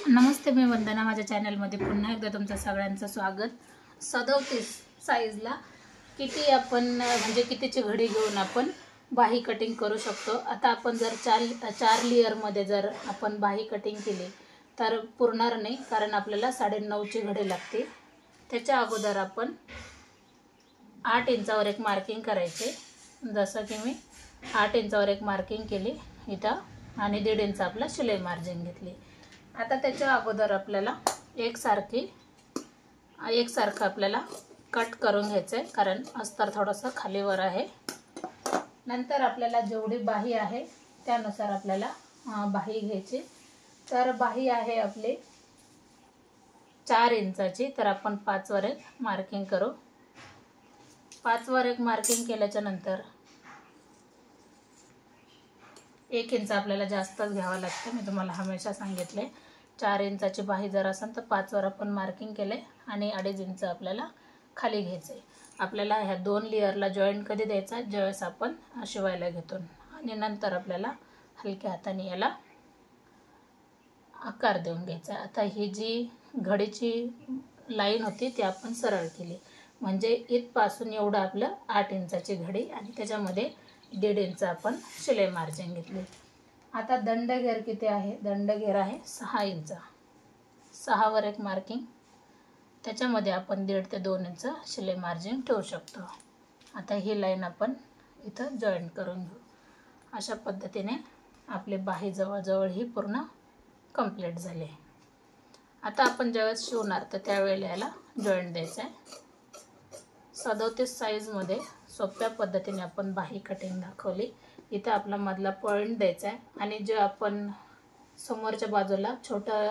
नमस्ते, मी वंदना. माझ्या चॅनलमध्ये पुन्हा एकदा तुमचं सगळ्यांचं स्वागत. 37 साईजला किती आपण म्हणजे कितीची घडी घेऊन आपण बाही कटिंग करू शकतो. आता आपण जर चार लेअरमध्ये जर आपण बाही कटिंग केली तर पुरणार नाही, कारण आपल्याला 9.5ची घडी लागते. त्याच्या अगोदर आपण 8 इंचावर एक मार्किंग करायचे. जसं की मी 8 इंचावर एक मार्किंग केली इथं आणि 1.5 इंच आपला शिलाई मार्जिन घेतली. आता त्याच्या अगोदर आपल्याला एकसारखं आपल्याला कट करून घ्यायचं आहे, कारण अस्तर थोडंसं खालीवर आहे. नंतर आपल्याला जेवढी बाही आहे त्यानुसार आपल्याला बाही घ्यायची. तर बाही आहे आपली 4 इंचाची, तर आपण 5 वर एक मार्किंग करू. 5 वर एक मार्किंग केल्याच्या नंतर 1 इंच आपल्याला जास्तच घ्यावं लागतं. मी तुम्हाला हमेशा सांगितले, 4 इंचाची बाही जर असेल तर 5 वर आपण मार्किंग केले आणि 2.5 इंच आपल्याला खाली घ्यायचे. आपल्याला ह्या 2 लेअरला जॉईंट कधी द्यायचा, ज्यावेळेस आपण शिवायला घेतो. आणि नंतर आपल्याला हलक्या हाताने याला आकार देऊन घ्यायचा. आता ही जी घडीची लाईन होती ती आपण सरळ केली, म्हणजे इथपासून एवढं आपलं 8 इंचाची घडी आणि त्याच्यामध्ये 1.5 इंच आपण शिलाई मार्जिन घेतली. आता दंडघेर किती आहे? दंडघेर आहे 6 इंच. 6 वर एक मार्किंग, त्याच्यामध्ये आपण 1.5 ते 2 इंच शिलाई मार्जिन ठेवू शकतो. आता ही लाईन आपण इथं जॉईंट करून घेऊ. अशा पद्धतीने आपली बाही जवळजवळ ही पूर्ण कंप्लीट झाली. आता आपण ज्यावेळेस शिवणार तर त्यावेळेला याला जॉईंट द्यायचं आहे. 37 साईजमध्ये सोप्या पद्धतीने आपण बाही कटिंग दाखवली. इथं आपला मधला पॉईंट द्यायचा आहे आणि जे आपण समोरच्या बाजूला छोटं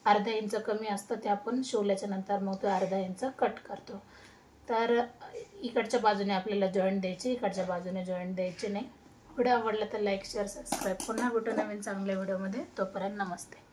1/2 इंच कमी असतं ते आपण शिवल्याच्या नंतर मग तो 1/2 इंच कट करतो. तर इकडच्या बाजूने आपल्याला जॉईंट द्यायची, इकडच्या बाजूने जॉईंट द्यायची नाही. व्हिडिओ आवडला तर लाईक, शेअर, सबस्क्राईब. पुन्हा भेटू नवीन चांगल्या व्हिडिओमध्ये. तोपर्यंत नमस्ते.